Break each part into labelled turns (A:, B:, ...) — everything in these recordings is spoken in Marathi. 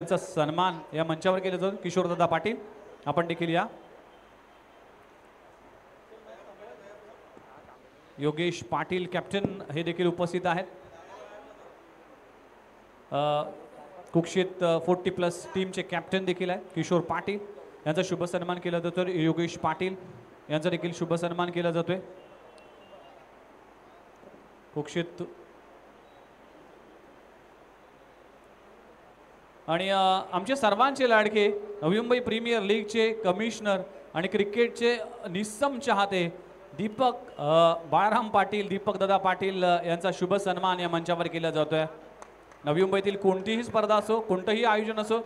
A: चा सन्मान या मंचावर केला जातो। किशोरदादा पाटील आपण देखील या। योगेश पाटील कॅप्टन हे देखील उपस्थित आहेत। कुक्षित 40+ टीमचे कॅप्टन देखील आहे किशोर पाटील यांचा शुभ सन्मान केला जातो। योगेश पाटील यांचा देखील शुभ सन्मान केला जातोय। कुक्षित आणि आमचे सर्वांचे लाडके नवी मुंबई प्रीमियर लीगचे कमिशनर आणि क्रिकेटचे निस्सम चाहते दीपक बाळाराम पाटील, दीपक दादा पाटील यांचा शुभ सन्मान या मंचावर केला जातोय। नवी मुंबईतील कोणतीही स्पर्धा असो, कोणतंही आयोजन असो,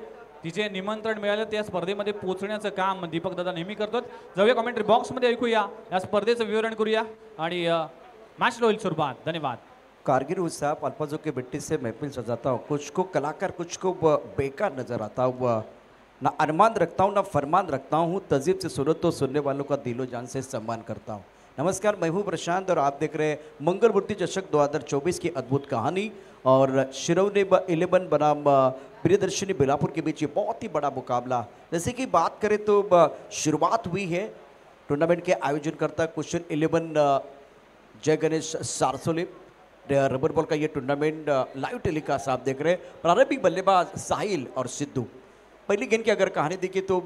A: तिचे निमंत्रण मिळालं त्या स्पर्धेमध्ये पोहोचण्याचं काम दीपक दादा नेहमी करतात। जाऊया कमेंट्री बॉक्समध्ये ऐकूया, या स्पर्धेचं विवरण करूया आणि मॅच होईल सुरुवात। धन्यवाद।
B: कारगिल उत्साह अल्फाजों की मिट्टी से महफिल सजाता हूँ, कुछ को कलाकार कुछ को बेकार नजर आता हूँ। ना अरमान रखता हूँ ना फरमान रखता हूँ, तजीब से सुनो तो सुनने वालों का दिलो जान से सम्मान करता हूँ। नमस्कार, मैं हूँ प्रशांत और आप देख रहे हैं मंगलमूर्ति चषक 2024 की अद्भुत कहानी। और शिरौनी 11 बनाम प्रियदर्शनी बेलापुर के बीच ये बहुत ही बड़ा मुकाबला। जैसे कि बात करें तो शुरुआत हुई है टूर्नामेंट के आयोजनकर्ता क्वेश्चन 11 जय गणेश सारसोले रबर बॉल का ये टूर्नामेंट लाइव टेलीकास्ट आप देख रहे हैं। प्रारंभिक बल्लेबाज साहिल और सिद्धू। पहली गेंद की अगर कहानी देखिए तो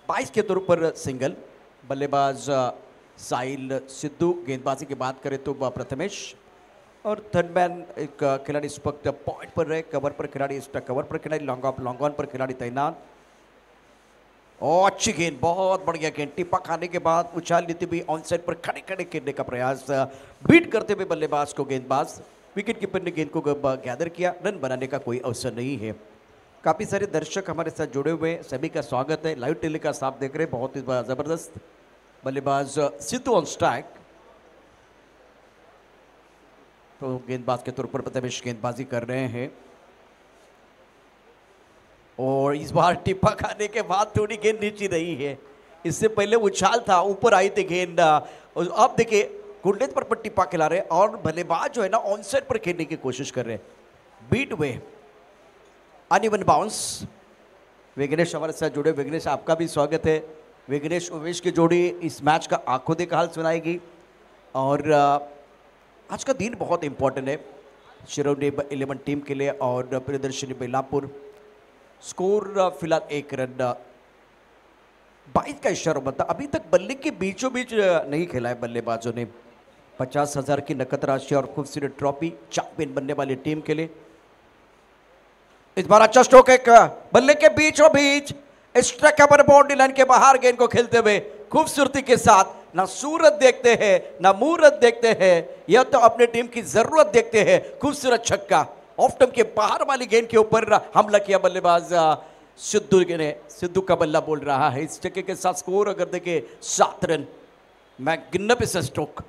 B: 22 के तौर पर सिंगल बल्लेबाज साहिल सिद्धू। गेंदबाजी की बात करें तो प्रथमेश और थर्ड मैन एक खिलाड़ी इस वक्त पॉइंट पर रहे, कवर पर खिलाड़ी इस कवर पर खिलाड़ी, लॉन्ग ऑफ लॉन्ग ऑन पर खिलाड़ी तैनात। और अच्छी गेंद, बहुत बढ़िया गेंद, टिप्पा खाने के बाद उछाल लेते हुए ऑन साइड पर खड़े खड़े खेलने का प्रयास, बीट करते हुए बल्लेबाज को गेंदबाज, विकेट कीपर ने गेंद को गैदर किया। रन बनाने का कोई अवसर नहीं है। काफ़ी सारे दर्शक हमारे साथ जुड़े हुए हैं, सभी का स्वागत है। लाइव टेलीकास्ट आप देख रहे हैं, बहुत ही ज़बरदस्त। बल्लेबाज सिद्धू ऑन स्ट्राइक, तो गेंदबाज के तौर पर प्रथमेश गेंदबाजी कर रहे हैं। और इस बार टिप्पा खाने के बाद थोड़ी गेंद नीचे रही है, इससे पहले उछाल था, ऊपर आई थी गेंद। अब देखिए गुंडेज पर टिप्पा खिला रहे और बल्लेबाज जो है ना ऑन साइड पर खेलने की कोशिश कर रहे हैं। बीट वे अनइवन बाउंस। विघ्नेश हमारे साथ जुड़े, विघ्नेश आपका भी स्वागत है। विघ्नेश उमेश की जोड़ी इस मैच का आंखों देखा हाल सुनाएगी। और आज का दिन बहुत इंपॉर्टेंट है शिरौनी 11 टीम के लिए और प्रियदर्शनी बेलापुर। स्कोर फिलहाल 1 रन। 22 का इशारा बनता, अभी तक बल्ले के बीचों बीच नहीं खेला है बल्लेबाजों ने। 50,000 की नकद राशि और खूबसूरत ट्रॉफी चैंपियन बनने वाली टीम के लिए। इस बार अच्छा स्ट्रोक, एक बल्ले के बीचों बीच एक्स्ट्रा कवर बाउंड्री लाइन के बाहर गेंद को खेलते हुए खूबसूरती के साथ। ना सूरत देखते हैं ना मूरत देखते हैं, यह तो अपने टीम की जरूरत देखते हैं। खूबसूरत छक्का, ऑफ स्टंप के बाहर वाली गेंद के ऊपर हमला किया बल्लेबाज सिद्धू ने। सिद्धू का बल्ला बोल रहा है। इस छक्के के साथ स्कोर अगर देखें 7 रन। मैग्निफिसेंट स्ट्रोक,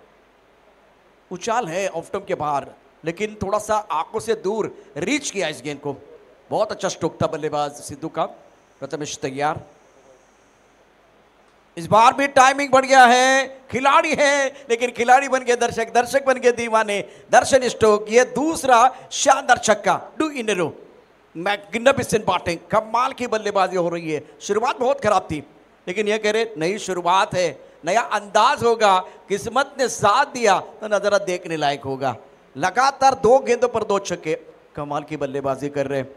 B: उछाल है ऑफ स्टंप के बाहर, लेकिन थोड़ा सा आंखों से दूर रीच किया इस गेंद को। बहुत अच्छा स्ट्रोक था बल्लेबाज सिद्धू का। प्रथमेश तैयार। इस बार भी टाइमिंग बढ़ गया है, खिलाड़ी है लेकिन खिलाड़ी बन गए दर्शक, दर्शक बन गए दीवाने। दर्शन स्टोक, ये दूसरा शानदार छक्का, 2 इन रो। मैग्निफिसेंट बैटिंग, कमाल की बल्लेबाजी हो रही है। शुरुआत बहुत खराब थी, लेकिन ये कह रहे नई शुरुआत है, नया अंदाज होगा, किस्मत ने साथ दिया तो नजरा देखने लायक होगा। लगातार 2 गेंदों पर 2 छक्के, कमाल की बल्लेबाजी कर रहे हैं।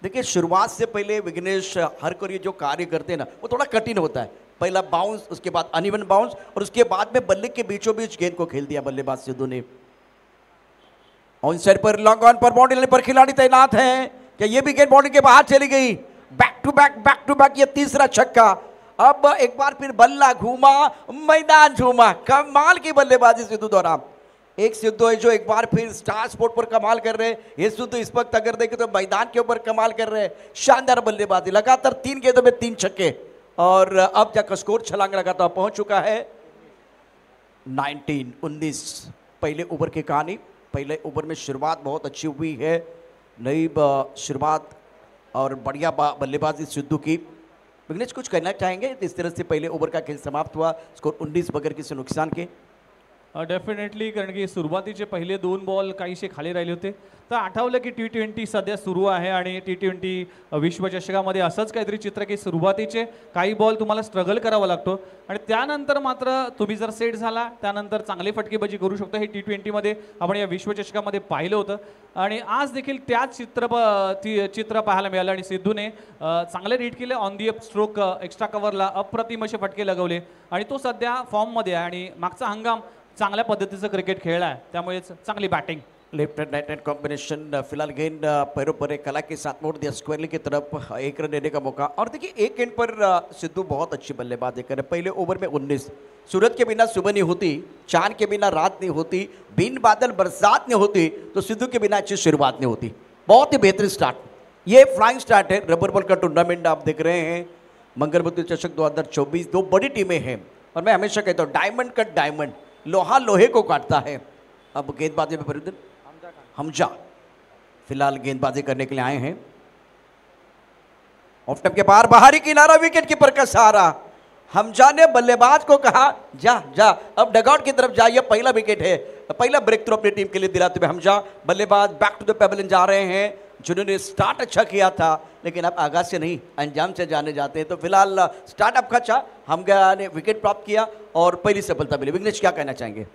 B: देखिए शुरुआत से पहले विघ्नेश हर कोई जो कार्य करते हैं ना, वो थोड़ा कठिन होता है। पहला बाउंस, उसके बाद अनइवन बाउंस और उसके बाद में बल्ले के बीचों बीच गेंद को खेल दिया बल्लेबाज सिद्धू ने। ऑन साइड पर लॉन्ग ऑन पर बाउंड्री लाइन पर खिलाड़ी तैनात है। क्या ये भी गेंद बाउंड्री के बाहर चली गई? बैक टू बैक ये तीसरा छक्का। अब एक बार फिर बल्ला घूमा, मैदान झूमा। कमाल की बल्लेबाजी सिद्धू द्वारा। एक सिद्धू है जो एक बार फिर स्टार स्पोर्ट पर कमाल कर रहे हैं। ये सिद्धू इस वक्त अगर देखें तो मैदान के ऊपर कमाल कर रहे हैं। शानदार बल्लेबाजी, लगातार 3 गेंदों में 3 छक्के। और अब जाकर स्कोर छलांग लगाता पहुंच चुका है 19। पहले ओवर की कहानी, पहले ओवर में शुरुआत बहुत अच्छी हुई है। नई शुरुआत और बढ़िया बल्लेबाजी सिद्धू की। विघ्नेश कुछ कहना चाहेंगे? इस तरह से पहले ओवर का खेल समाप्त हुआ, स्कोर 19 बगैर किसी नुकसान के।
A: डेफिनेटली, कारण की सुरुवातीचे पहिले 2 बॉल काहीसे खाली राहिले होते. तर आठवलं की T20 सध्या सुरू आहे आणि T20 विश्वचषकामध्ये असंच काहीतरी चित्र की सुरुवातीचे काही बॉल तुम्हाला स्ट्रगल करावा लागतो आणि त्यानंतर मात्र तुम्ही जर सेट झाला त्यानंतर चांगली फटकेबाजी करू शकतो. हे T20मध्ये आपण या विश्वचषकामध्ये पाहिलं होतं आणि आज देखील त्याच चित्र पाहायला मिळालं आणि सिद्धूने चांगले रीड केले on the up stroke extra कव्हरला अप्रतिम असे फटके लगवले आणि तो सध्या फॉर्ममध्ये आहे आणि मागचा हंगाम चांगल्या पद्धतीचं क्रिकेट खेळला है, त्यामुळेच चांगली batting.
B: Left end right hand combination, फिलहाल गेंद पैरों पर एक कला के साथ मोड़ दिया स्क्वायरली की तरफ, एक रन लेने का मौका. और देखिए एक गेंद पर सिद्धू बहुत अच्छी बल्लेबाजी कर रहे. पहले ओवर में 19. सूरज के बिना सुबह नहीं होती, चांद के बिना रात नहीं होती, बिन बादल बरसात नहीं होती, तो सिद्धू के बिना अच्छी शुरुआत नहीं होती. बहुत ही बेहतरीन स्टार्ट. ये फ्लाइंग स्टार्ट है. रबर बॉल का टूर्नामेंट आप देख रहे हैं. मंगलबुद्ध चषक 2024. 2 बड़ी टीमें हैं और मैं हमेशा कहता हूँ डायमंड कट डायमंड, लोहा लोहे को काटता है. अब गेंदबाजी में फरीदुद्दीन हमजा फिलहाल गेंदबाजी करने के लिए आए हैं. ऑफ स्टंप के बाहर बाहरी किनारा, विकेट कीपर का सहारा. हमजा ने बल्लेबाज को कहा जा जा अब डगआउट की तरफ जा. यह पहला विकेट है, पहला ब्रेक थ्रू अपनी टीम के लिए दिलाते हुए हमजा. बल्लेबाज बैक टू द पेवेलियन जा रहे हैं, जिन्होंने स्टार्ट अच्छा किया था लेकिन अब आगाज से नहीं अंजाम से जाने जाते हैं. तो फिलहाल स्टार्ट अप अच्छा, हमजा ने विकेट प्राप्त किया और पहिली सफलता मिली. विघ्नेश क्या कहना चाहेंगे?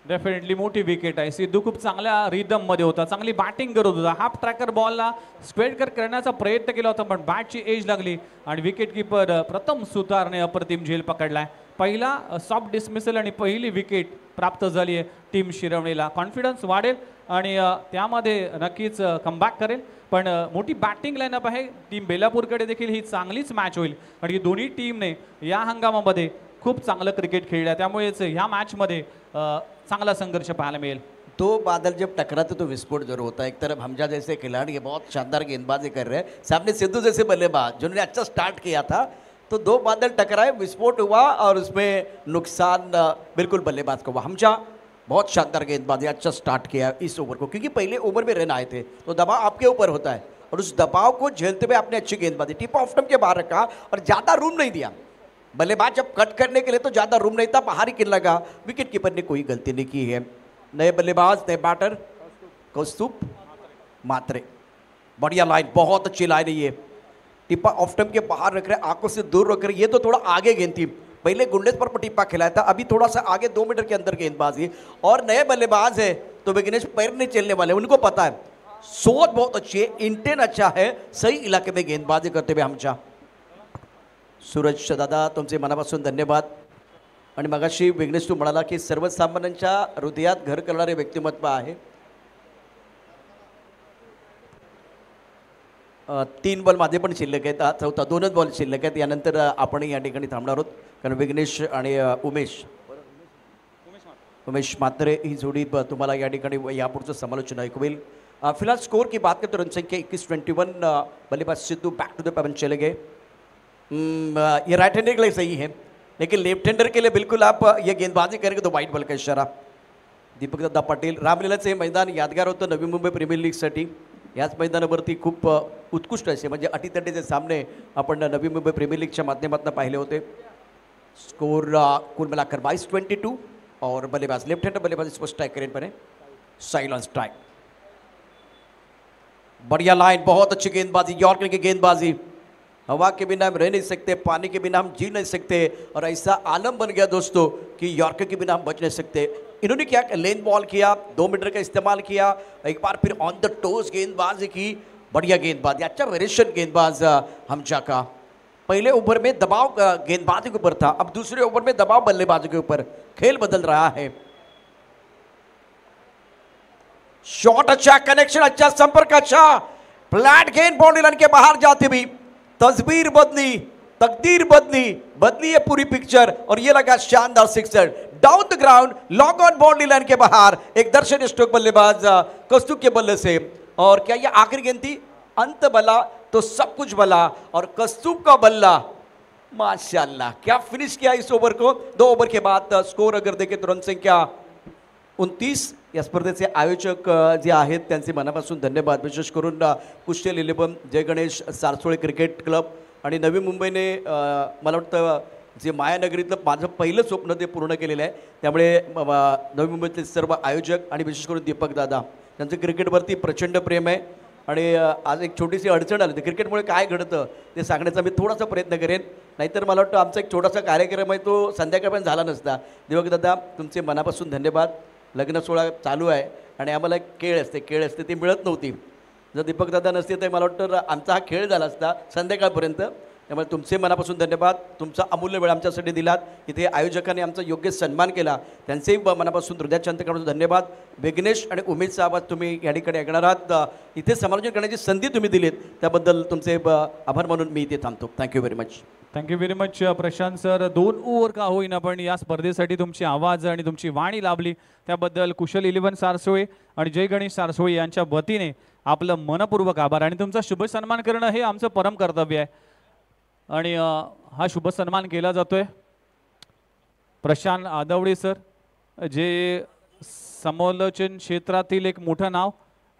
A: डेफिनेटली मोठी विकेट आहे. सिद्धू खूप चांगल्या रिदम मध्ये होता, चांगली बॅटिंग करत होता. हाफ ट्रॅकर बॉलला स्क्वेअर कट करण्याचा प्रयत्न केला होता पण बॅटची एज लागली आणि विकेट कीपर प्रथम सुतारने अप्रतिम झेल पकडलाय. पहिला सॉफ्ट डिसमिसल आणि पहिली विकेट प्राप्त झाली आहे टीम शिरवणीला. कॉन्फिडन्स वाढेल आणि त्यामध्ये नक्कीच कमबॅक करेल. पण मोठी बॅटिंग लाईनअप आहे टीम बेलापूरकडे देखील. ही चांगलीच मॅच होईल आणि दोन्ही टीमने या हंगामामध्ये खूप चांगलं क्रिकेट खेळलं, त्यामुळेच ह्या मॅचमध्ये चांगला संघर्ष पाहायला मिळेल.
B: 2 बादल जब टकराते तो विस्फोट जरूर होता है. एक तरफ हमजा जैसे खिलाड़ी बहुत शानदार गेंदबाजी कर रहे हैं, सामने सिद्धू जैसे बल्लेबाज जिन्होंने अच्छा स्टार्ट किया था. तो 2 बादल टकराए, विस्फोट हुआ और उसमें नुकसान बिल्कुल बल्लेबाज को हुआ. हमजा बहुत शानदार गेंदबाजी, अच्छा स्टार्ट किया इस ओवर को, क्योंकि पहले ओवर में रन आए थे तो दबाव आपके ऊपर होता है और उस दबाव को झेलते हुए आपने अच्छी गेंदबाजी. टिप ऑफ स्टंप के बाहर रखा और ज़्यादा रूम नहीं दिया. बल्लेबाज जब कट करने के लिए तो ज़्यादा रूम नहीं था, बाहरी किन लगा. विकेट कीपर ने कोई गलती नहीं की है. नए बल्लेबाज, नए बैटर कौस्तुभ मात्रे. बढ़िया लाइन, बहुत अच्छी लाइन है ये. टिप्पा ऑफ स्टंप के बाहर रख रहे, आंखों से दूर रख रहे. ये तो थोड़ा आगे गेंद थी, पहले गुंडेज पर टिप्पा खिलाया था, अभी थोड़ा सा आगे 2 मीटर के अंदर गेंदबाजी. और नए बल्लेबाज है तो विघ्नेश पैर नहीं चलने वाले, उनको पता है. सोच बहुत अच्छी है, इंटेन अच्छा है, सही इलाके में गेंदबाजी करते हुए हमचा. सूरज दादा तुमचे मनापासून धन्यवाद. आणि मगाशी विघ्नेश तू म्हणाला की सर्वसामान्यांच्या हृदयात घर करणारे व्यक्तिमत्व आहे. 3 बॉल माझे पण शिल्लक आहेत, चौथा 2च बॉल शिल्लक आहेत. यानंतर आपण या ठिकाणी थांबणार आहोत कारण विघ्नेश आणि उमेश मात्रे ही जोडी तुम्हाला या ठिकाणी यापुढचं समालोचन ऐकू होईल. फिलहाल स्कोर की बात करें तो रनसंख्या 21-21. बल्लेबाज सिद्धू बैक टू द पेवन चले गए. ये राइट हैंडर के लिए सही है लेकिन लेफ्ट हैंडर के लिए बिल्कुल आप ये गेंदबाजी करेंगे तो वाइट बॉल का इशारा. दीपक दादा पाटील. रामलीलाचं हे मैदान यादगार होतं नवी मुंबई प्रीमियर लीगसाठी. याच मैदानावरती खूप उत्कृष्ट असे म्हणजे अटीतटीचे सामने आपण नवी मुंबई प्रीमियर लीगच्या माध्यमातून पाहिले होते. स्कोर कुल मिलाकर 22-22 और बल्लेबाज लेफ्ट हैंडर बल्लेबाज इस पर स्ट्राइक करें पर साइड ऑन स्ट्राइक. बढ़िया लाइन, बहुत अच्छी गेंदबाजी, यॉर्कर की गेंदबाजी. हवा के बिना हम रह नहीं सकते, पानी के बिना हम जी नहीं सकते और ऐसा आलम बन गया दोस्तों कि यॉर्कर के बिना हम बच नहीं सकते. इन्होंने क्या लेन बॉल किया, 2 मीटर का इस्तेमाल किया, एक बार फिर ऑन द टोज गेंदबाजी की. बढ़िया गेंदबाजी, अच्छा वेरिएशन गेंदबाज हमजा का. पहले ओवर में दबाव गेंदबाजी के ऊपर था, अब दूसरे ओवर में दबाव बल्लेबाजों के ऊपर. खेल बदल रहा है. शॉट अच्छा, कनेक्शन अच्छा, संपर्क अच्छा. फ्लैट गेंद बाउंड्री लाइन के बाहर जाती हुई तस्वीर बदली, तकदीर बदली, बदली है पूरी पिक्चर और ये लगा शानदार sixer down the ground, long on boundary line के बाहर. एक दर्शनीय स्ट्रोक बल्लेबाज कौस्तुभ के बल्ले से. और क्या ये आखिरी गेंद थी? अंत बला तो सब कुछ बला और कौस्तुभ का बल्ला, माशाल्लाह क्या फिनिश किया इस ओवर को. 2 ओवर के बाद स्कोर अगर देखें तो रन संख्या 29. या स्पर्धेचे आयोजक जे आहेत त्यांचे मनापासून धन्यवाद. विशेष करून कुशल 11, जय गणेश, सारसोळे क्रिकेट क्लब आणि नवी मुंबईने मला वाटतं जे मायानगरीतलं माझं पहिलं स्वप्न ते पूर्ण केलेलं आहे. त्यामुळे नवी मुंबईतले सर्व आयोजक आणि विशेष करून दीपक दादा त्यांचं क्रिकेटवरती प्रचंड प्रेम आहे. आणि आज एक छोटीशी अडचण आली, तर क्रिकेटमुळे काय घडतं ते सांगण्याचा मी थोडासा प्रयत्न करेन. नाहीतर मला वाटतं आमचा एक छोटासा कार्यक्रम आहे तो संध्याकाळपर्यंत झाला नसता. दीपक दादा तुमचे मनापासून धन्यवाद. लग्न सोहळा चालू आहे आणि आम्हाला एक केळ असते ती मिळत नव्हती. जर दीपक दादा नसते तर मला वाटतं आमचा हा खेळ झाला असता संध्याकाळपर्यंत. त्यामुळे तुमचे मनापासून धन्यवाद. तुमचा अमूल्य वेळ आमच्यासाठी दिलात. इथे आयोजकांनी आमचा योग्य सन्मान केला, त्यांचेही मनापासून हृदयाच्यान्तरातून धन्यवाद. विघ्नेश आणि उमेद साहेब तुम्ही या ठिकाणी ऐकणार आहात. इथे समालोचन करण्याची संधी तुम्ही दिलीत त्याबद्दल तुमचे आभार मानून मी इथे थांबतो. Thank you very much.
A: Thank you very much Prashant sir. 2 over का होईना पण या स्पर्धेसाठी तुमची आवाज आणि तुमची वाणी लाभली त्याबद्दल कुशल 11 सारसोळे आणि जय गणेश सारसोळे यांच्या वतीने आपलं मनपूर्वक आभार. आणि तुमचा शुभ सन्मान करणं हे आमचं परम कर्तव्य आहे आणि हा शुभ सन्मान केला जातोय. प्रशांत आदवडे सर जे समालोचन क्षेत्रातील एक मोठं नाव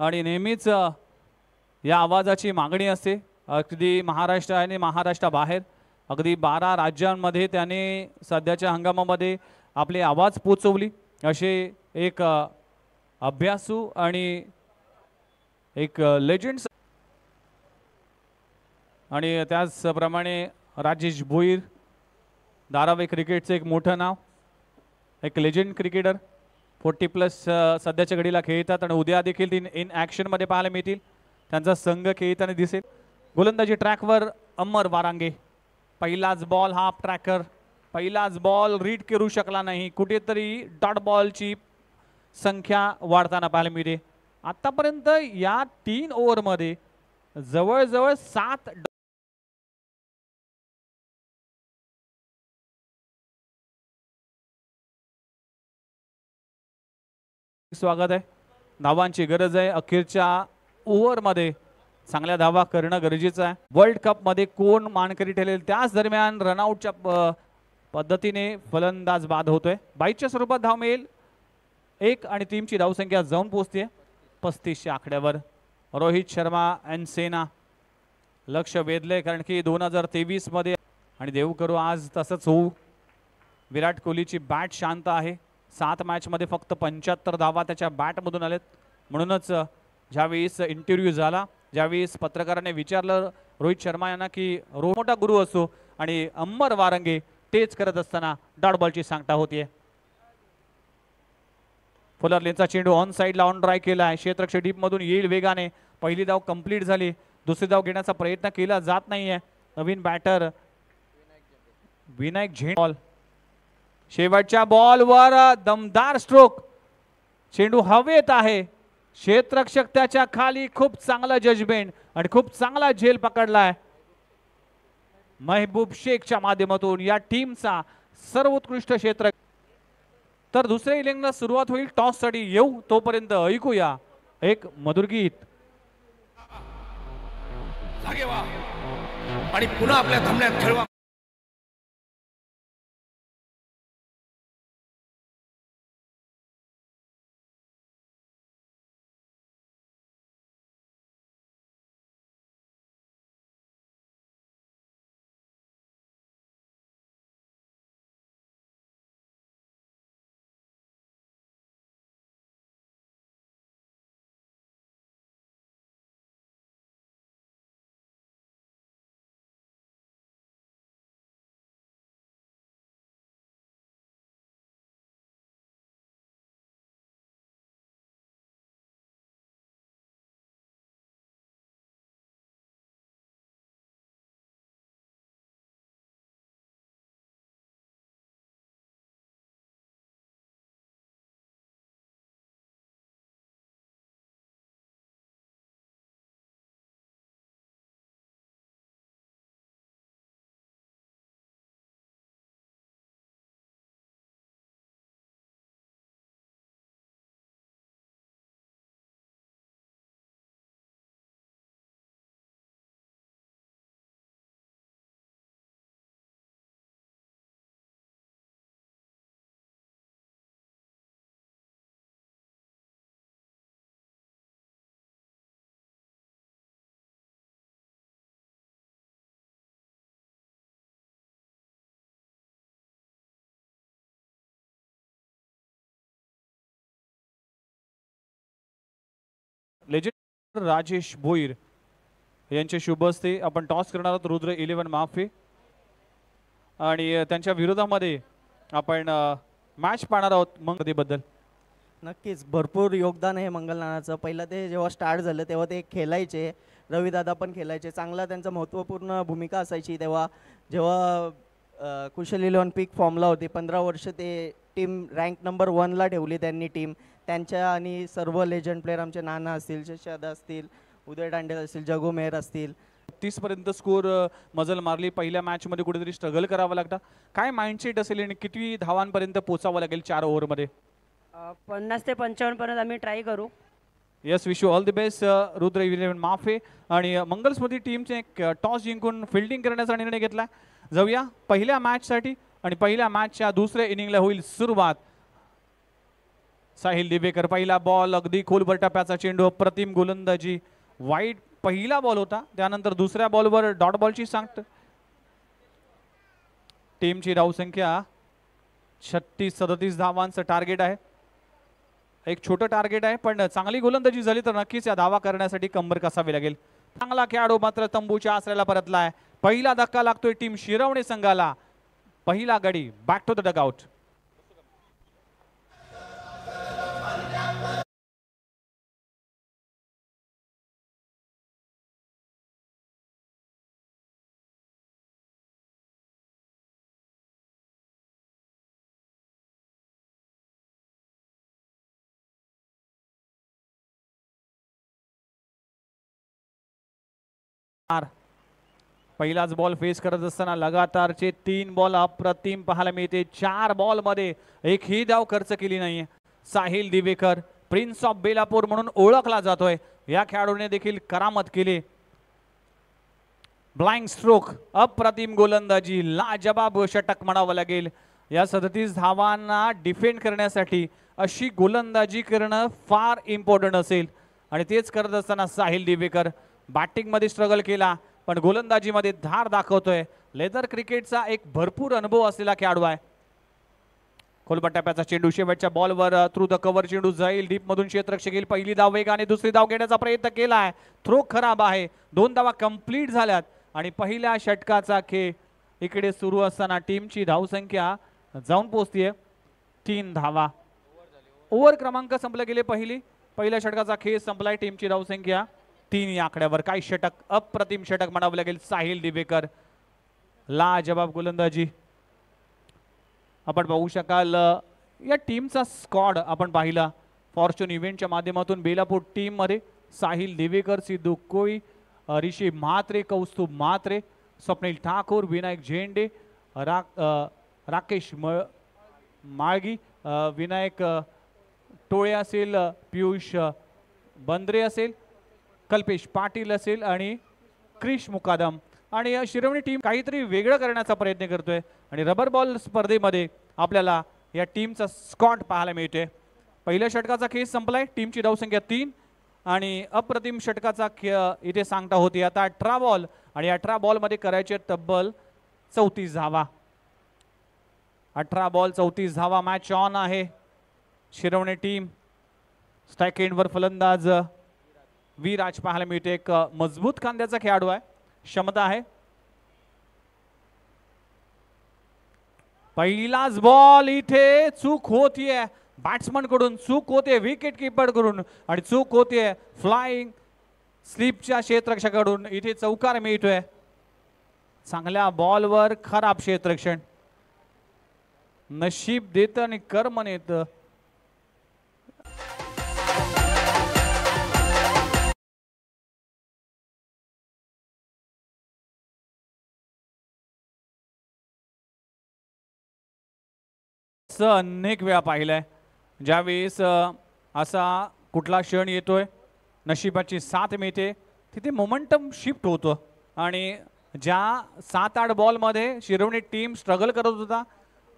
A: आणि नेहमीच या आवाजाची मागणी असते. अगदी महाराष्ट्र आणि महाराष्ट्राबाहेर अगदी 12 राज्यांमध्ये त्याने सध्याच्या हंगामामध्ये आपले आवाज पोचवली. असे एक अभ्यासू आणि एक लेजंड्स आणि त्याचप्रमाणे राजेश भोईर धारावी क्रिकेटचं एक मोठं नाव, एक लेजंड क्रिकेटर 40+ सध्याच्या घडीला खेळतात आणि उद्या देखील इन ॲक्शनमध्ये पाहायला मिळतील. त्यांचा संघ खेळताना दिसेल. गोलंदाजी ट्रॅकवर अमर वारांगे. पहिलाच बॉल हाफ ट्रॅकर, पहिलाच बॉल रीड करू शकला नाही. कुठेतरी डॉट बॉलची संख्या वाढताना पाहायला मिळते. आतापर्यंत या 3 ओव्हरमध्ये जवळजवळ 7 स्वागत आहे. धावांची गरज आहे. अखेरच्या ओव्हरमध्ये चांगल्या धावा करणं गरजेचं आहे. वर्ल्ड कपमध्ये कोण मानकरी ठरेल त्याच दरम्यान रनआउटच्या पद्धतीने फलंदाज बाद होतोय. 22च्या स्वरूपात धाव मिळेल 1 आणि टीमची धावसंख्या जाऊन पोहोचते 35च्या आकड्यावर. रोहित शर्मा अँड सेना लक्ष वेधले कारण की 2023 मध्ये आणि देऊ करू आज तसंच होऊ. विराट कोहलीची बॅट शांत आहे. 7 मॅचमध्ये फक्त 75 धावा त्याच्या बॅटमधून आलेत. म्हणूनच ज्यावेळेस इंटरव्ह्यू झाला, ज्यावेळेस पत्रकाराने विचारलं रोहित शर्मा यांना की मोठा गुरु असतो आणि अमर वारंगे तेच करत असताना डॉट बॉलची सांगता होतीये. फुलर लेनचा चेंडू ऑन साइडला ऑन ड्राय केला आहे. क्षेत्ररक्षक डीप मधून येईल वेगाने. पहिली धाव कंप्लीट झाली. दुसरी धाव घेण्याचा प्रयत्न केला जात नाहीये. नवीन बॅटर विनायक झेंडे. बॉल शेवटच्या बॉलवर दमदार स्ट्रोक. चेंडू हवेत आहे. क्षेत्ररक्षक त्याच्या खाली. खूप चांगला जजमेंट आणि खूप चांगला झेल पकडलाय महबूब शेखच्या माध्यमातून या टीमचा सर्वोत्कृष्ट क्षेत्र. तर दुसऱ्या इनिंगला सुरुवात होईल. टॉस साठी येऊ तोपर्यंत ऐकूया एक मधुर गीत.
C: आणि पुन्हा आपल्या थांबण्यात खेळवा.
A: लेजेंड राजेश भोईर यांचे शुभ हस्ते आपण टॉस करणार आहोत रुद्र 11 माफी आणि त्यांच्या विरोधामध्ये आपण मॅच पाहणार आहोत मंगतीबद्दल.
C: नक्कीच भरपूर योगदान आहे मंगल नानाचं. पहिलं ते जेव्हा स्टार्ट झालं तेव्हा ते खेळायचे, रविदादा पण खेळायचे, चांगला त्यांचा महत्त्वपूर्ण भूमिका असायची तेव्हा. जेव्हा कुशल 11 पीक फॉर्मला होते 15 वर्ष ते टीम रँक नंबर 1ला ठेवली त्यांनी टीम. त्यांच्या आणि सर्व लेजंड प्लेयर आमचे नाना असतील, शशादा असतील, उदय दांडेल असतील, जगो मेहर असतील.
A: 30 पर्यंत स्कोर मजल मारली. पहिल्या मॅच मध्ये कुठेतरी स्ट्रगल करावं लागतं. काय माइंडसेट असेल आणि किती धावांपर्यंत पोचावं लागेल 4 ओव्हरमध्ये?
D: 50 ते 55 पर्यंत आम्ही ट्राय करू.
A: Yes, wish you all the best Rudra 11 माफे. आणि मंगल स्मृती टीमचे एक टॉस जिंकून फिल्डिंग करण्याचा निर्णय घेतला. जाऊया पहिल्या मॅचसाठी आणि पहिल्या मॅचच्या दुसऱ्या इनिंगला होईल सुरुवात. साहिल दिवेकर पहिला बॉल, अगदी खोलवर टप्प्याचा चेंडू, अप्रतिम गोलंदाजी. वाईट पहिला बॉल होता, त्यानंतर दुसऱ्या बॉलवर डॉट बॉलची सांगत. टीमची धावसंख्या 36-37 धावांचं टार्गेट आहे. एक छोटं टार्गेट आहे, पण चांगली गोलंदाजी झाली तर नक्कीच या धावा करण्यासाठी कंबर कसावी लागेल. चांगला खेळाडू मात्र तंबूच्या आसऱ्याला परतलाय. पहिला धक्का लागतोय टीम शिरवणे संघाला. पहिला गडी बॅक टू द डगआउट. पहिलाच बॉल फेस करत असताना लगातारचे 3 बॉल अप्रतिम पाहायला मिळते. 4 बॉल मध्ये एकही धाव खर्च केली नाहीये. साहिल दिवेकर प्रिन्स ऑफ बेलापूर म्हणून ओळखला जातोय. या खेळाडूने देखील करामत केली. ब्लाइंड स्ट्रोक, अप्रतिम गोलंदाजी, लाजवाब षटक म्हणावं लागेल. या 37 धावांना डिफेंड करण्यासाठी अशी गोलंदाजी करणं फार इम्पॉर्टंट असेल आणि तेच करत असताना साहिल दिवेकर बॅटिंग मध्ये स्ट्रगल केला पण गोलंदाजीमध्ये धार दाखवतोय. लेदर क्रिकेटचा एक भरपूर अनुभव असलेला खेळाडू आहे. खोलबट टप्प्याचा चेंडू शेवटच्या बॉलवर थ्रू द कव्हर चेंडू जाईल. डीप मधून क्षेत्ररक्षक येईल. पहिली धाव वेगाने दुसरी धाव घेण्याचा प्रयत्न केलाय. थ्रो खराब आहे. 2 धावा कंप्लीट झाल्यात आणि पहिल्या षटकाचा खेळ इकडे सुरू असताना टीमची धावसंख्या जाऊन पोहोचतीये 3 धावा. ओव्हर क्रमांक संपले गेले. पहिल्या षटकाचा खेळ संपलाय. टीमची धावसंख्या 3 या आकड्यावर. काय षटक, अप्रतिम षटक म्हणावं लागेल. साहिल दिवेकर लाजवाब गोलंदाजी. आपण पाहू शकाल या टीमचा स्क्वॉड आपण पाहिला फॉर्च्यून इव्हेंटच्या माध्यमातून. बेलापूर टीम मध्ये साहिल दिवेकर, सिद्धू कोई, ऋषी म्हात्रे, कौस्तुभ म्हात्रे, स्वप्नील ठाकूर, विनायक झेंडे, राकेश माळगी, विनायक टोळे असेल, पियुष बंद्रे असेल, कल्पेश पाटील असेल आणि क्रिश मुकादम. आणि शिरवणी टीम काहीतरी वेगळं करण्याचा प्रयत्न करतोय आणि रबर बॉल स्पर्धेमध्ये आपल्याला या टीमचा स्क्वॉड पाहायला मिळते. पहिल्या षटकाचा खेळ संपलाय. टीमची धावसंख्या 3 आणि अप्रतिम षटकाचा इथे सांगता होती. आता 18 बॉल आणि 18 बॉल मध्ये करायचे तब्बल 34 धावा. 18 बॉल 34 धावा. मॅच ऑन आहे. शिरवणे टीम स्ट्राइक एंडवर फलंदाज विराज पाहायला मिळते. एक मजबूत खांद्याचा खेळाडू आहे, क्षमता आहे. पहिलाच बॉल इथे चूक होतीये बॅट्समन कडून, चूक होते विकेट कीपर कडून आणि चूक होते फ्लाइंग स्लिपच्या क्षेत्ररक्षकाकडून. इथे चौकार मिळतोय. चांगल्या बॉलवर खराब क्षेत्ररक्षण. नशीब देत आणि कर्म नेत. अनेक वेळा पाहिलंय ज्यावेळेस असा कुठला क्षण येतोय नशिबाची साथ मिळते तिथे मोमेंटम शिफ्ट होतो. आणि ज्या 7-8 बॉल मध्ये शिरवणी टीम स्ट्रगल करत होता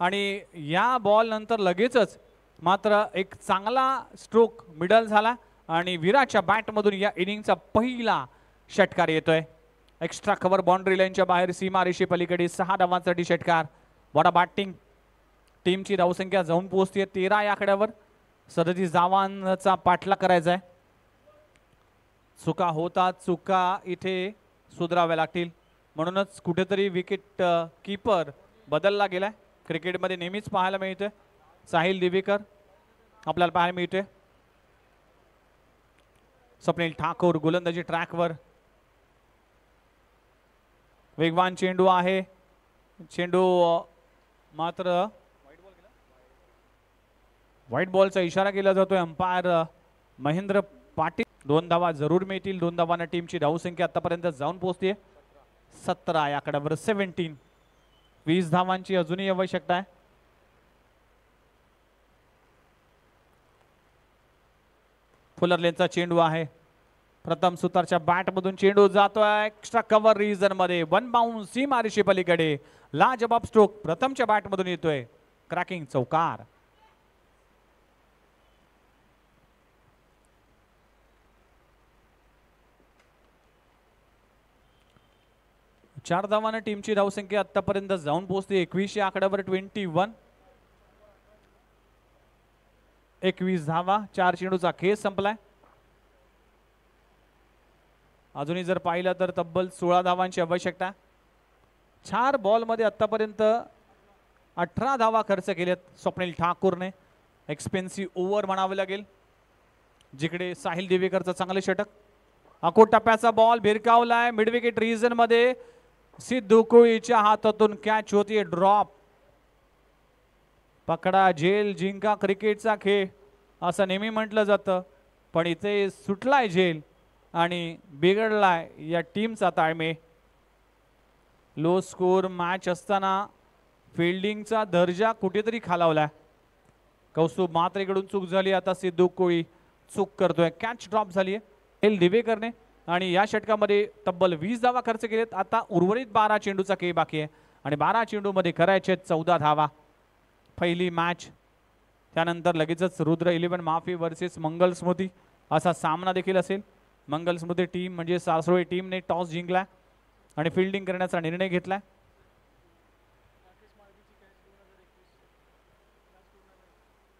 A: आणि या बॉल नंतर लगेचच मात्र एक चांगला स्ट्रोक मिडल झाला आणि विराटच्या बॅटमधून या इनिंगचा पहिला षटकार येतोय. एक्स्ट्रा कव्हर बाउंड्री लाईनच्या बाहेर सीमा रेषे पलीकडे 6 धावांसाठी षटकार. What a batting. टीमची धावसंख्या जाऊन पोहोचते 13 या आकड्यावर. 37 धावांचा पाठलाग करायचा आहे. चुका होतात, चुका इथे सुधाराव्या लागतील. म्हणूनच कुठेतरी विकेट कीपर बदलला गेलाय. क्रिकेटमध्ये नेहमीच पाहायला मिळते. साहिल दिवेकर आपल्याला पाहायला मिळते. स्वप्नील ठाकूर गोलंदाजी ट्रॅकवर. वेगवान चेंडू आहे. चेंडू मात्र व्हाईट बॉलचा इशारा केला जातोय. अंपायर महेंद्र पाटील. 2 धावा जरूर मिळतील. 2 धावांना टीमची धावसंख्या आतापर्यंत जाऊन पोहोचते 17. या आकड्यावर 17. 20 धावांची अजूनही आवश्यकता आहे. फुलरलेनचा चेंडू आहे. प्रथम सुतारच्या बॅट मधून चेंडू जातोय एक्स्ट्रा कव्हर रिजन मध्ये. 1 बाउंस सीमारेषे पलीकडे. लाजबाब स्ट्रोक प्रथमच्या बॅट मधून येतोय. क्रॅकिंग चौकार. चार धावांना टीमची धावसंख्या आतापर्यंत जाऊन पोहोचते 21 या आकड्यावर. 21. 21 धावा. 4 चेंडूचा खेळ संपलाय. अजूनही जर पाहिलं तर तब्बल 16 धावांची आवश्यकता. 4 बॉलमध्ये आतापर्यंत 18 धावा खर्च केल्यात स्वप्नील ठाकूरने. एक्सपेन्सिव्ह ओव्हर म्हणावे लागेल. जिकडे साहिल दिवेकरचं चांगले षटक. अकोट टप्प्याचा बॉल भिरकावलाय मिड विकेट रिजन मध्ये. सिद्धू कोळीच्या हातातून कॅच होतीये. ड्रॉप. पकडा झेल जिंका क्रिकेटचा खेळ असं नेहमी म्हटलं जातं. पण इथे सुटलाय झेल आणि बिघडलाय या टीमचा ताळमेळ. लो स्कोर मॅच असताना फिल्डिंगचा दर्जा कुठेतरी खालावलाय. कौस्तुभ म्हात्रेकडून चूक झाली. आता सिद्धू कोळी चूक करतोय. कॅच ड्रॉप झाली आहे एल दिवेकरने आणि या षटकामध्ये तब्बल 20 धावा खर्च केलेत. आता उर्वरित 12 चेंडूचा खेळ बाकी आहे आणि 12 चेंडूमध्ये करायचे 14 धावा. पहिली मॅच त्यानंतर लगेचच रुद्र 11 माफी वर्सेस मंगल स्मृती असा सामना देखील असेल. मंगल स्मृती टीम म्हणजे सासरोळी टीमने टॉस जिंकला आणि फिल्डिंग करण्याचा निर्णय घेतलाय.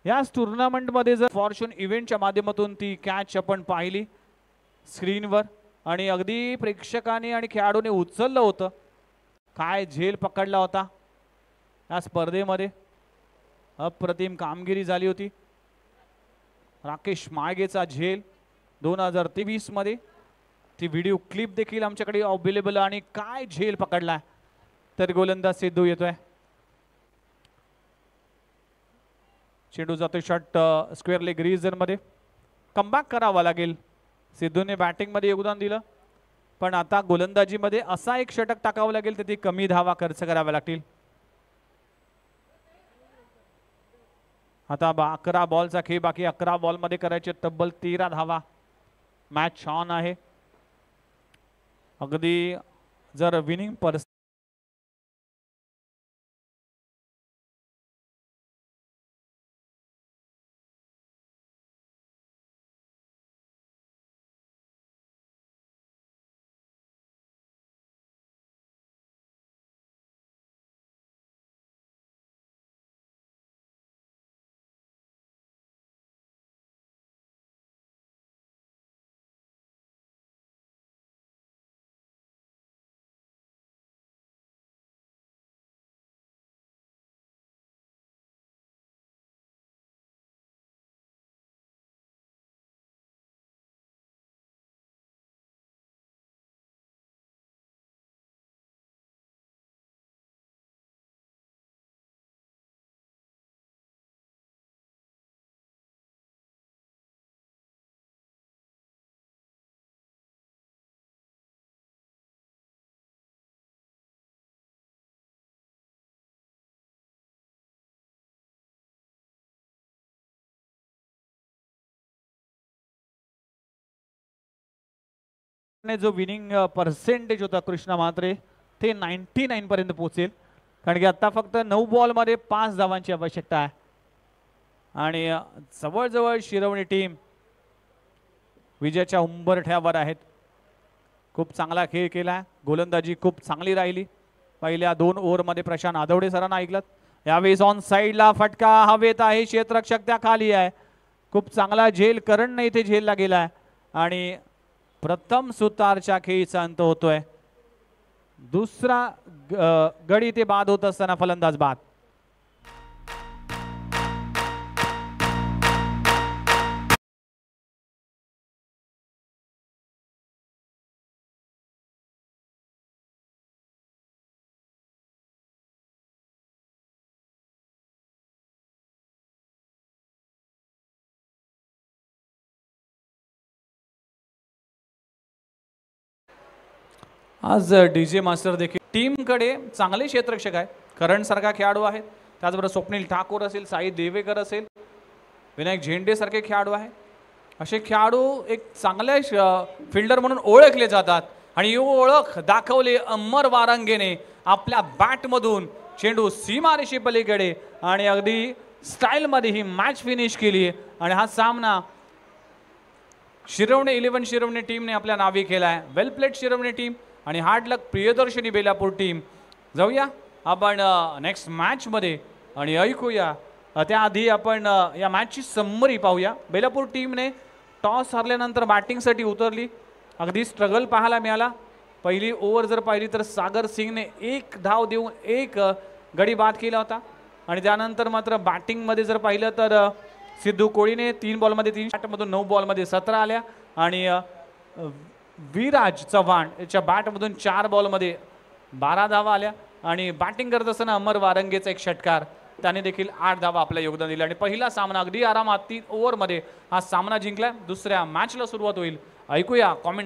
A: याच टुर्नामेंटमध्ये जर फॉर्च्यून इव्हेंटच्या माध्यमातून ती कॅच आपण पाहिली स्क्रीनवर आणि अगदी प्रेक्षकांनी आणि खेळाडूने उचललं होतं. काय झेल पकडला होता या स्पर्धेमध्ये. अप्रतिम कामगिरी झाली होती. राकेश माळगेचा झेल 2023 मध्ये. ती व्हिडिओ क्लिप देखील आमच्याकडे अवेलेबल. आणि काय झेल पकडलाय. तर गोलंदाज सिद्धू येतोय. चेंडू जातोय शॉट स्क्वेअर लेग रिजन मध्ये. कमबॅक करावा लागेल. सिद्धूने बॅटिंग मध्ये योगदान दिलं पण आता गोलंदाजीमध्ये असा एक षटक टाकावं लागेल तर ती कमी धावा खर्च कराव्या लागतील. आता 11 बॉलचा खेळ बाकी. 11 बॉल मध्ये करायचे तब्बल 13 धावा. मॅच ऑन आहे. अगदी जर विनिंग परिस्थिती जो विनिंग पर्सेंटेज होता कृष्णा म्हात्रे ते 99 पर्यंत पोहोचेल. कारण की आता फक्त 9 बॉल मध्ये 5 धावांची आवश्यकता आहे आणि जवळजवळ शिरवणी टीम विजयाच्या उंबरठ्यावर आहेत. खूप चांगला खेळ केला. गोलंदाजी खूप चांगली राहिली. पहिल्या 2 ओव्हरमध्ये प्रशांत आदवडे सरांना ऐकलं. यावेळेस ऑन साईडला फटका हवेत आहे. क्षेत्ररक्षक त्या खाली आहे. खूप चांगला झेल करण इथे झेलला गेलाय आणि प्रथम सुतारच्या खेळीचा अंत होतोय. दुसरा गडी ते बाद होत असताना फलंदाज बाद. आज डीजे मास्टर देखील टीमकडे चांगले क्षेत्ररक्षक आहे. करण सारखा खेळाडू आहेत. त्याचबरोबर स्वप्नील ठाकूर असेल, साई देवेकर असेल, विनायक झेंडे सारखे खेळाडू आहे. असे खेळाडू एक चांगले फिल्डर म्हणून ओळखले जातात आणि ही ओळख दाखवली अमर वारंगेने आपल्या बॅटमधून चेंडू सीमारेषे पलीकडे आणि अगदी स्टाईलमध्ये ही मॅच फिनिश केली आणि हा सामना शिरवणे 11 शिरवणे टीमने आपल्या नावे केला आहे. वेल प्लेड शिरवणे टीम आणि हार्ड लक प्रियदर्शनी बेलापूर टीम. जाऊया आपण नेक्स्ट मॅचमध्ये आणि ऐकूया त्याआधी आपण या मॅचची समरी पाहूया. बेलापूर टीमने टॉस हरल्यानंतर बॅटिंगसाठी उतरली. अगदी स्ट्रगल पाहायला मिळाला. पहिली ओव्हर जर पाहिली तर सागर सिंगने 1 धाव देऊन 1 गडी बाद केला होता आणि त्यानंतर मात्र बॅटिंगमध्ये जर पाहिलं तर सिद्धू कोळीने 3 बॉलमध्ये 3 शॉटमधून 9 बॉलमध्ये 17 आल्या आणि विराज चव्हाण याच्या बॅटमधून 4 बॉलमध्ये 12 धावा आल्या आणि बॅटिंग करत असताना अमर वारंगेचा एक षटकार त्याने देखील 8 धावा आपलं योगदान दिलं आणि पहिला सामना अगदी आरामात 3 ओव्हरमध्ये हा सामना जिंकला. दुसऱ्या मॅचला सुरुवात होईल. ऐकूया कॉमेंट.